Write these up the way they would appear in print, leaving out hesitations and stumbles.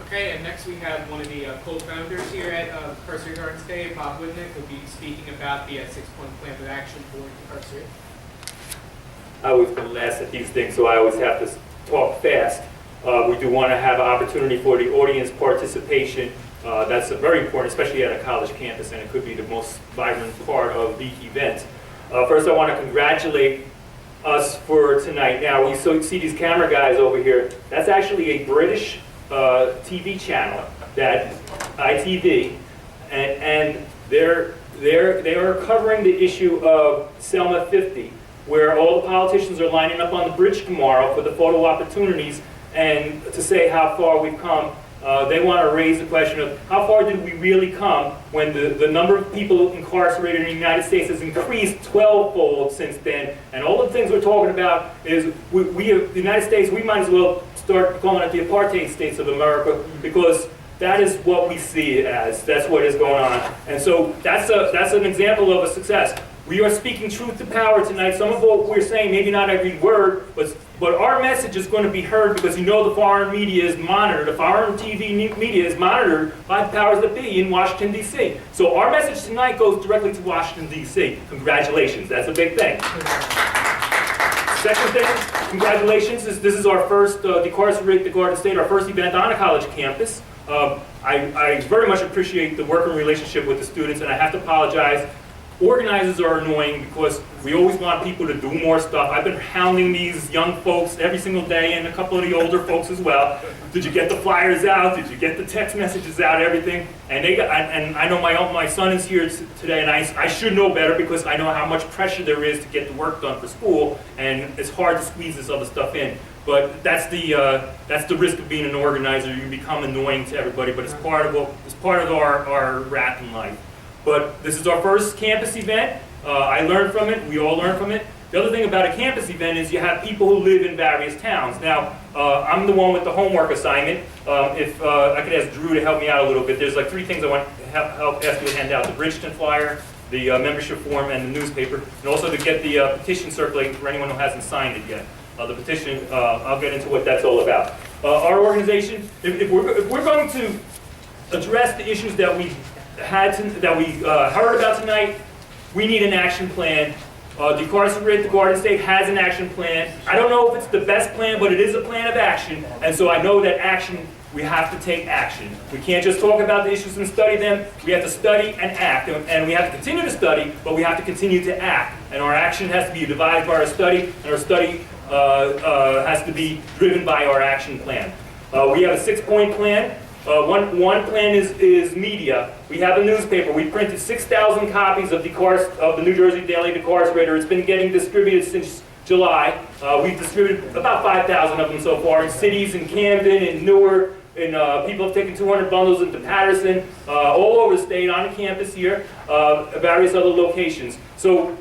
Okay, and next we have one of the co-founders here at Decarcerate Garden State, Bob Witanek, who will be speaking about the 6-point plan of action for Decarcerate. I always go last at these things, so I always have to talk fast. We do want to have an opportunity for the audience participation. That's very important, especially at a college campus, and it could be the most vibrant part of the event. First, I want to congratulate us for tonight. Now, we see these camera guys over here. That's actually a British TV channel, that ITV, and they are covering the issue of Selma 50, where all the politicians are lining up on the bridge tomorrow for the photo opportunities and to say how far we've come. They want to raise the question of how far did we really come when the number of people incarcerated in the United States has increased 12-fold since then. And all the things we're talking about is the United States, we might as well start calling it the apartheid states of America, because that is what we see it as. That's what is going on. And so that's an example of a success. We are speaking truth to power tonight. Some of what we're saying, maybe not every word, but our message is going to be heard, because you know the foreign media is monitored. The foreign TV media is monitored by the powers that be in Washington, D.C. So our message tonight goes directly to Washington, D.C. Congratulations. That's a big thing. Second thing, congratulations. This is our first Decarcerate the Garden State, our first event on a college campus. I very much appreciate the working relationship with the students, and I have to apologize. Organizers are annoying because we always want people to do more stuff. I've been hounding these young folks every single day, and a couple of the older folks as well. Did you get the flyers out? Did you get the text messages out? Everything. And I know my son is here today, and I should know better, because I know how much pressure there is to get the work done for school, and it's hard to squeeze this other stuff in. But that's the risk of being an organizer. You become annoying to everybody, but it's part of our rat in life. But this is our first campus event. I learned from it. We all learned from it. The other thing about a campus event is you have people who live in various towns. Now, I'm the one with the homework assignment. If I could ask Drew to help me out a little bit. There's like 3 things I want to ask you to hand out: the Bridgeton flyer, the membership form, and the newspaper, and also to get the petition circulating for anyone who hasn't signed it yet. The petition, I'll get into what that's all about. Our organization, if we're going to address the issues that we heard about tonight, we need an action plan. Decarcerate the Garden State has an action plan. I don't know if it's the best plan, but it is a plan of action. And so I know that we have to take action. We can't just talk about the issues and study them. We have to study and act. And we have to continue to study, but we have to continue to act. And our action has to be devised by our study, and our study has to be driven by our action plan. We have a 6-point plan. One plan is media. We have a newspaper. We printed 6,000 copies of the New Jersey Daily Decarcerator. It's been getting distributed since July. We've distributed about 5,000 of them so far in cities, in Camden, in Newark, and people have taken 200 bundles into Patterson, all over the state, on the campus here, various other locations. So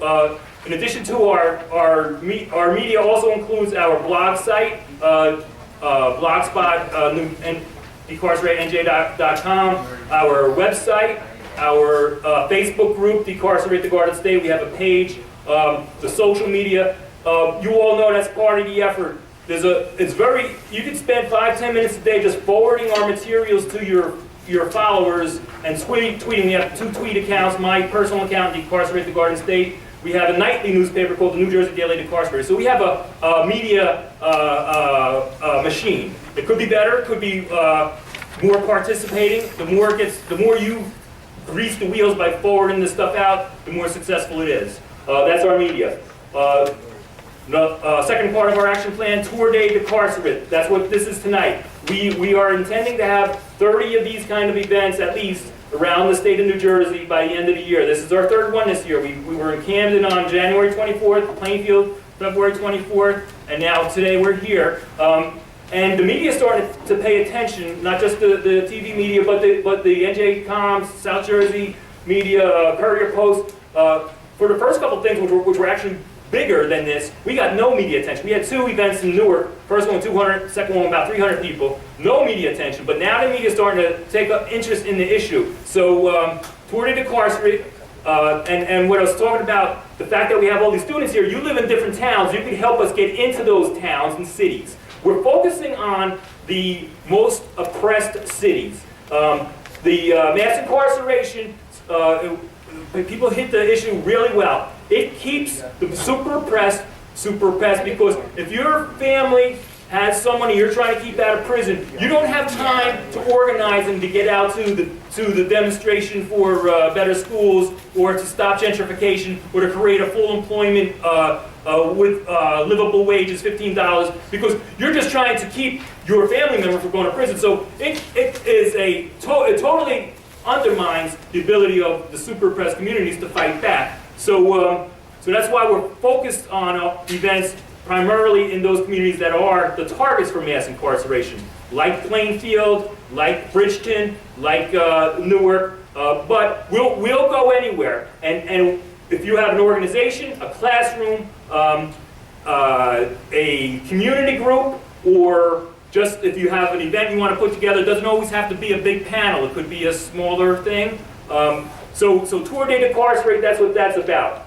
in addition to our media also includes our blog site, Blogspot, and DecarcerateNJ.com, our website, our Facebook group, Decarcerate the Garden State. We have a page, the social media. You all know that's part of the effort. You can spend 5-10 minutes a day just forwarding our materials to your followers and tweeting. We have 2 tweet accounts, my personal account, Decarcerate the Garden State. We have a nightly newspaper called the New Jersey Daily Decarcerator. So we have a media machine. It could be better. It could be more participating. The more you grease the wheels by forwarding this stuff out, the more successful it is. That's our media. Second part of our action plan: Tour Day Decarcerate. That's what this is tonight. We are intending to have 30 of these kind of events at least around the state of New Jersey by the end of the year. This is our 3rd one this year. We were in Camden on January 24th, Plainfield February 24th, and now today we're here. And the media started to pay attention, not just the TV media, but the NJ.com, South Jersey media, Courier Post. For the first couple of things, which were actually bigger than this, we got no media attention. We had 2 events in Newark. First one 200, second one about 300 people. No media attention, but now the media is starting to take up interest in the issue. So Tour de Decarcerate, and what I was talking about, the fact that we have all these students here, you live in different towns, you can help us get into those towns and cities. We're focusing on the most oppressed cities. The mass incarceration, people hit the issue really well. It keeps the super oppressed because if your family has someone you're trying to keep out of prison, you don't have time to organize them to get out to the demonstration for better schools, or to stop gentrification, or to create a full employment with livable wages, $15, because you're just trying to keep your family member from going to prison. So it totally undermines the ability of the super oppressed communities to fight back. So that's why we're focused on events primarily in those communities that are the targets for mass incarceration, like Plainfield, like Bridgeton, like Newark, but we'll go anywhere. And if you have an organization, a classroom, a community group, or just if you have an event you want to put together, it doesn't always have to be a big panel. It could be a smaller thing. So Tour de Decarcerate, that's what that's about.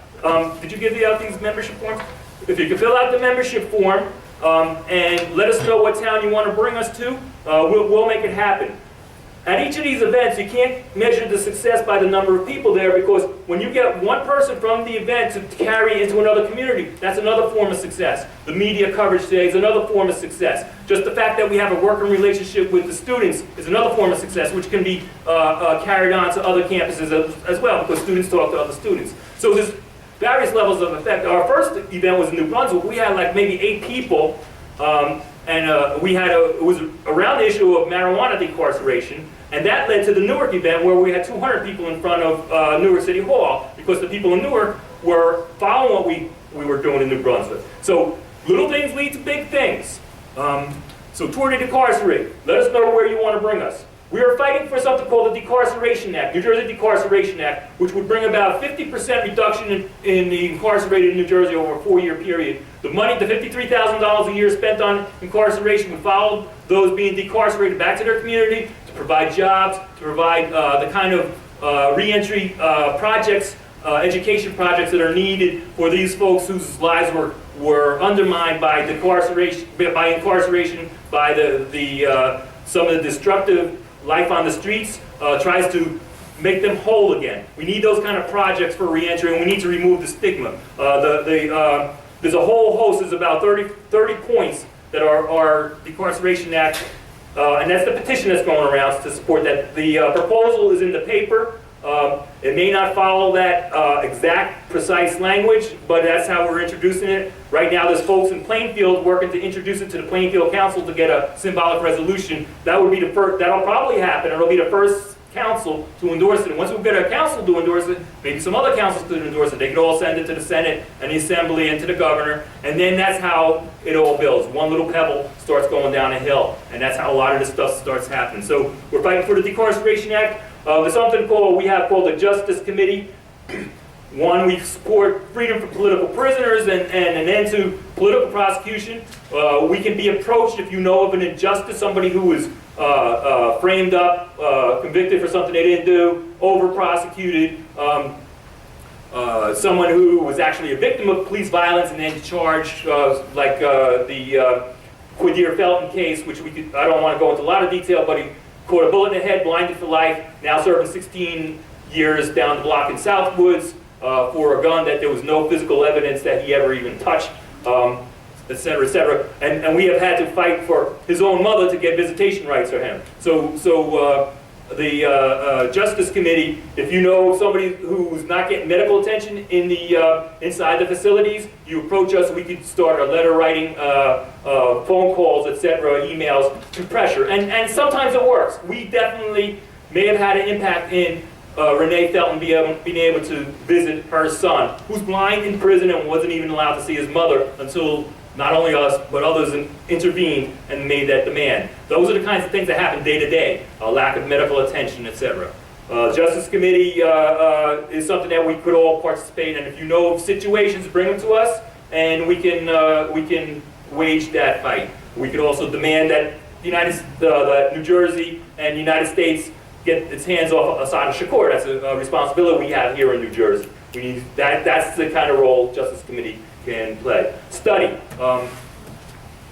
Did you give out these membership forms? If you can fill out the membership form and let us know what town you want to bring us to, we'll make it happen. At each of these events, you can't measure the success by the number of people there, because when you get one person from the event to carry into another community, that's another form of success. The media coverage today is another form of success. Just the fact that we have a working relationship with the students is another form of success, which can be carried on to other campuses as well, because students talk to other students. So there's various levels of effect. Our first event was in New Brunswick. We had like maybe 8 people, and it was around the issue of marijuana decarceration, and that led to the Newark event, where we had 200 people in front of Newark City Hall, because the people in Newark were following what we were doing in New Brunswick. So little things lead to big things. So Tour de Decarcerate, let us know where you want to bring us. We are fighting for something called the Decarceration Act, New Jersey Decarceration Act, which would bring about 50% reduction in the incarcerated in New Jersey over a 4-year period. The money, the $53,000 a year spent on incarceration, would follow those being decarcerated back to their community to provide jobs, to provide the kind of reentry projects, education projects that are needed for these folks whose lives were undermined by incarceration, by some of the destructive life on the streets, tries to make them whole again. We need those kind of projects for reentry, and we need to remove the stigma. There's a whole host, there's about 30 points that are Decarceration Act, and that's the petition that's going around to support that. The proposal is in the paper. It may not follow that exact, precise language, but that's how we're introducing it. Right now, there's folks in Plainfield working to introduce it to the Plainfield Council to get a symbolic resolution. That would be the first. That'll probably happen. It'll be the first council to endorse it. And once we get a council to endorse it, maybe some other councils could endorse it. They could all send it to the Senate and the Assembly and to the governor, and then that's how it all builds. One little pebble starts going down a hill, and that's how a lot of this stuff starts happening. So we're fighting for the Decarceration Act. There's something we have called the Justice Committee. One, we support freedom for political prisoners and an end to political prosecution. We can be approached if you know of an injustice, somebody who was framed up, convicted for something they didn't do, over-prosecuted, someone who was actually a victim of police violence and then charged, like the Quadir Felton case, which I don't want to go into a lot of detail, but he caught a bullet in the head, blinded for life, now serving 16 years down the block in Southwoods for a gun that there was no physical evidence that he ever even touched, et cetera, et cetera. And we have had to fight for his own mother to get visitation rights for him. So the Justice Committee, if you know somebody who's not getting medical attention in the inside the facilities, you approach us. We could start a letter writing, phone calls, etc., emails to pressure. And sometimes it works. We definitely may have had an impact in Renee Felton being able to visit her son, who's blind in prison and wasn't even allowed to see his mother until not only us, but others intervened and made that demand. Those are the kinds of things that happen day to day, lack of medical attention, etc. Justice Committee is something that we could all participate in. If you know of situations, bring them to us, and we can wage that fight. We could also demand that that New Jersey and the United States get its hands off Assad Shakur. That's a responsibility we have here in New Jersey. We need that. That's the kind of role Justice Committee can play. Study.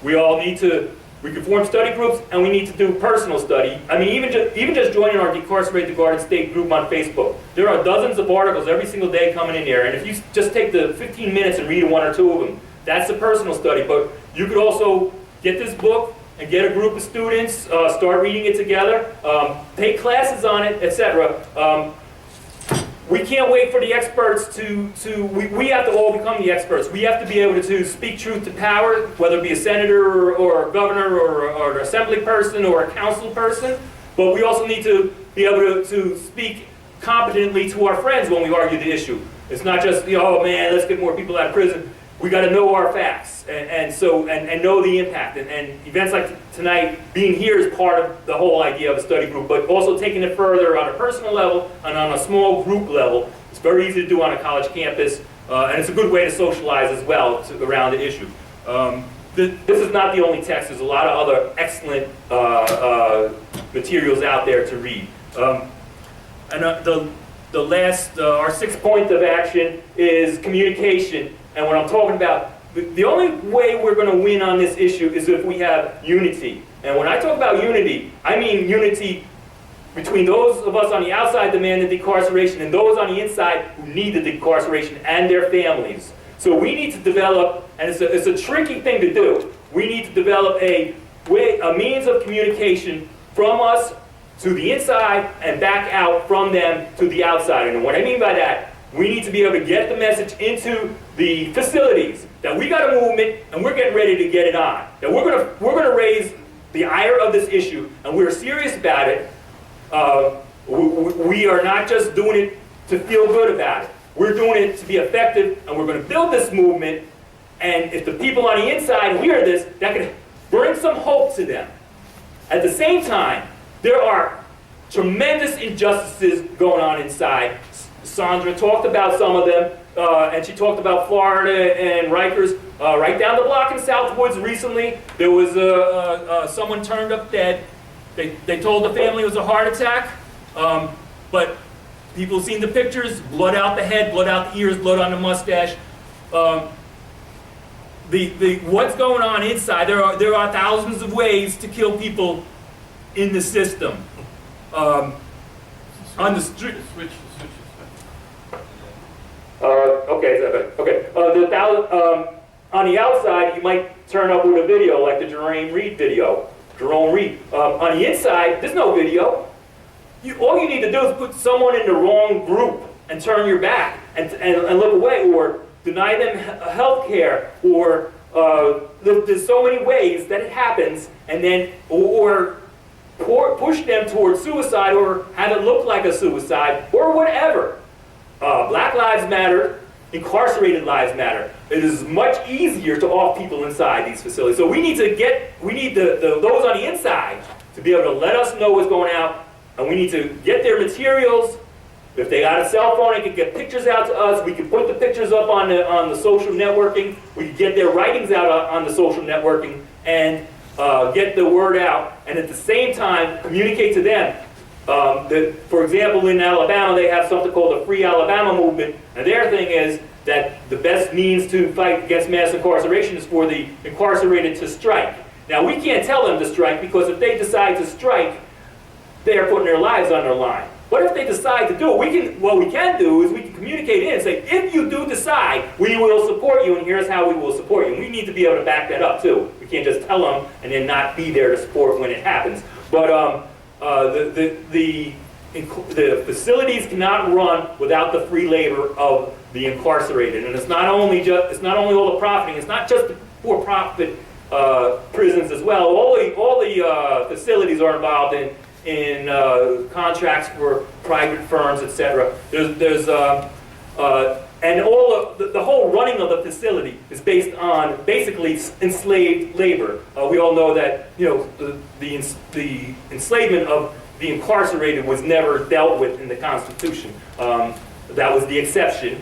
We all need to, we can form study groups, and we need to do personal study. I mean, even just joining our Decarcerate the Garden State group on Facebook, there are dozens of articles every single day coming in there, and if you just take the 15 minutes and read one or two of them, that's a personal study. But you could also get this book and get a group of students, start reading it together, take classes on it, etc. We can't wait for the experts we have to all become the experts. We have to be able to speak truth to power, whether it be a senator or a governor or an assembly person or a council person. But we also need to be able to speak competently to our friends when we argue the issue. It's not just, oh man, let's get more people out of prison. We got to know our facts and know the impact. And events like tonight, being here is part of the whole idea of a study group, but also taking it further on a personal level and on a small group level. It's very easy to do on a college campus, and it's a good way to socialize as well around the issue. This is not the only text. There's a lot of other excellent materials out there to read. The last, our 6th point of action is communication. And what I'm talking about, the only way we're going to win on this issue is if we have unity. And when I talk about unity, I mean unity between those of us on the outside demanding decarceration and those on the inside who need the decarceration and their families. So we need to develop, and it's a tricky thing to do, we need to develop a means of communication from us to the inside and back out from them to the outside. And what I mean by that, we need to be able to get the message into the facilities that we got a movement and we're getting ready to get it on. That we're gonna raise the ire of this issue and we're serious about it. We are not just doing it to feel good about it. We're doing it to be effective, and we're going to build this movement. And if the people on the inside hear this, that can bring some hope to them. At the same time, there are tremendous injustices going on inside. Sandra talked about some of them, and she talked about Florida and Rikers. Right down the block in Southwoods recently, there was someone turned up dead. They told the family it was a heart attack, but people seen the pictures, blood out the head, blood out the ears, blood on the mustache. What's going on inside, there are thousands of ways to kill people in the system. On the street. On the outside, you might turn up with a video like the Jerome Reed video. On the inside, there's no video. All you need to do is put someone in the wrong group and turn your back and look away, or deny them health care, or there's so many ways that it happens, and then or push them towards suicide, or have it look like a suicide, or whatever. Black lives matter, incarcerated lives matter. It is much easier to off people inside these facilities. So we need those on the inside to be able to let us know what's going out, and we need to get their materials. If they got a cell phone, they can get pictures out to us. We can put the pictures up on the social networking. We can get their writings out on the social networking and get the word out. And at the same time, communicate to them. For example, in Alabama, they have something called the Free Alabama Movement. And their thing is that the best means to fight against mass incarceration is for the incarcerated to strike. Now, we can't tell them to strike, because if they decide to strike, they are putting their lives on the line. But if they decide to do it, what we can do is we can communicate in and say, if you do decide, we will support you, and here's how we will support you. And we need to be able to back that up too. We can't just tell them and then not be there to support when it happens. But the facilities cannot run without the free labor of the incarcerated. And it's not only all the profiting. It's not just the for-profit prisons as well. All the facilities are involved in contracts for private firms, etc. And all of the whole running of the facility is based on basically enslaved labor. We all know that the enslavement of the incarcerated was never dealt with in the Constitution. That was the exception.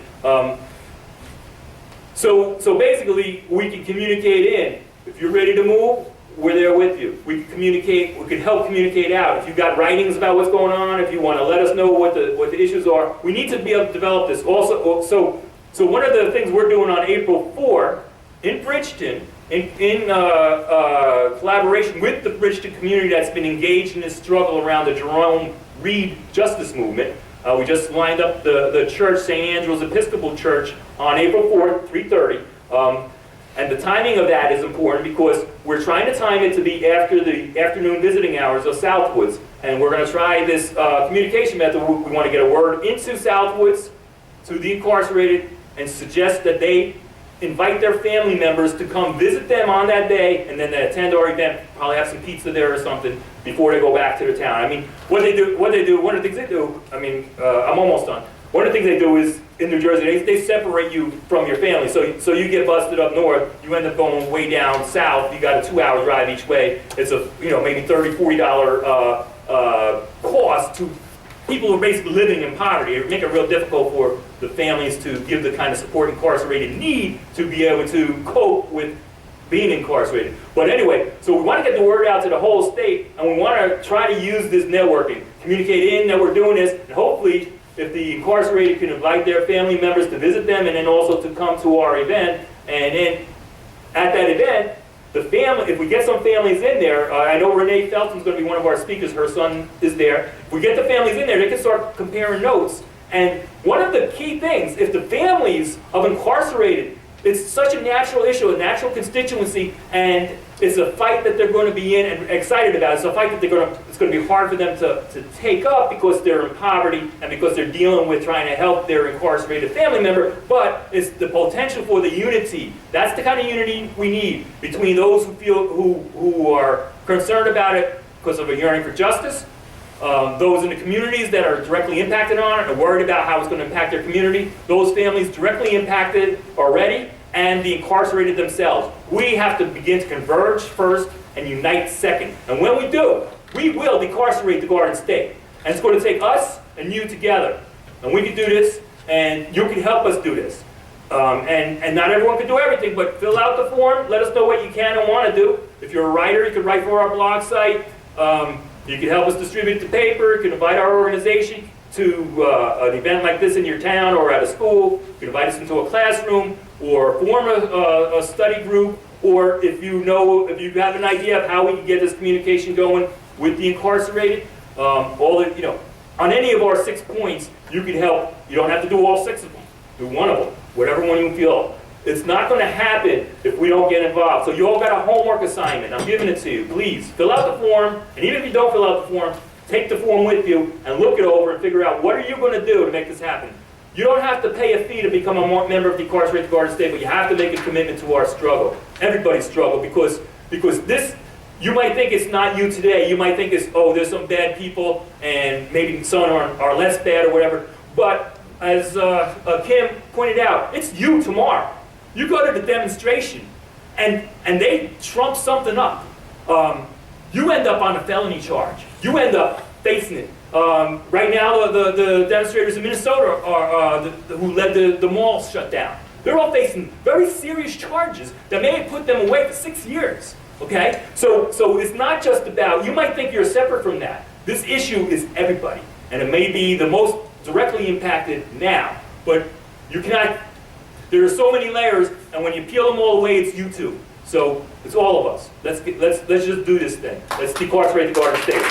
So basically, we can communicate in. If you're ready to move, we're there with you. We can communicate. We can help communicate out. If you've got writings about what's going on, if you want to let us know what the issues are, we need to be able to develop this. Also, so one of the things we're doing on April 4 in Bridgeton in collaboration with the Bridgeton community that's been engaged in this struggle around the Jerome Reed justice movement. We just lined up the church, St. Andrew's Episcopal Church, on April 4th, 3:30. And the timing of that is important because we're trying to time it to be after the afternoon visiting hours of Southwoods. And we're going to try this communication method. We want to get a word into Southwoods, to the incarcerated, and suggest that they invite their family members to come visit them on that day, and then they attend our event, probably have some pizza there or something before they go back to the town. I mean, one of the things they do, I'm almost done. One of the things they do is, in New Jersey, they separate you from your family. So you get busted up north, you end up going way down south, you got a 2-hour drive each way. It's a, maybe $30, $40 cost to people who are basically living in poverty. It would make it real difficult for the families to give the kind of support incarcerated need to be able to cope with being incarcerated. But anyway, so we want to get the word out to the whole state, and we want to try to use this networking, communicate in that we're doing this, and hopefully if the incarcerated can invite their family members to visit them and then also to come to our event, and then at that event, the family, if we get some families in there, I know Renee Felton's going to be one of our speakers, her son is there. If we get the families in there, they can start comparing notes. And one of the key things, if the families of incarcerated, it's such a natural issue, a natural constituency, and it's a fight that they're going to be in and excited about. It's a fight that it's going to be hard for them to take up because they're in poverty and because they're dealing with trying to help their incarcerated family member, but it's the potential for the unity. That's the kind of unity we need between those who are concerned about it because of a yearning for justice, those in the communities that are directly impacted on it, are worried about how it's going to impact their community, those families directly impacted already, and the incarcerated themselves. We have to begin to converge first and unite second. And when we do, we will decarcerate the Garden State. And it's going to take us and you together. And we can do this, and you can help us do this. And not everyone can do everything, but fill out the form, let us know what you can and want to do. If you're a writer, you can write for our blog site. You can help us distribute the paper. You can invite our organization to an event like this in your town or at a school. You can invite us into a classroom or form a study group. Or if you have an idea of how we can get this communication going with the incarcerated, on any of our 6 points, you can help. You don't have to do all 6 of them. Do one of them, whatever one you feel. It's not going to happen if we don't get involved. So you all got a homework assignment. I'm giving it to you. Please, fill out the form. And even if you don't fill out the form, take the form with you and look it over and figure out what are you going to do to make this happen. You don't have to pay a fee to become a member of Decarcerate the Garden State, but you have to make a commitment to our struggle. Everybody's struggle, because this, you might think it's not you today. You might think it's, there's some bad people and maybe some are less bad or whatever. But as Kim pointed out, it's you tomorrow. You go to the demonstration and they trump something up. You end up on a felony charge. You end up facing it. Right now, the demonstrators in Minnesota who led the mall shut down. They're all facing very serious charges that may put them away for 6 years. Okay? So it's not just about, you might think you're separate from that. This issue is everybody. And it may be the most directly impacted now. But you cannot, there are so many layers, and when you peel them all away, it's you too. So it's all of us. Let's just do this thing. Let's decarcerate the Garden State.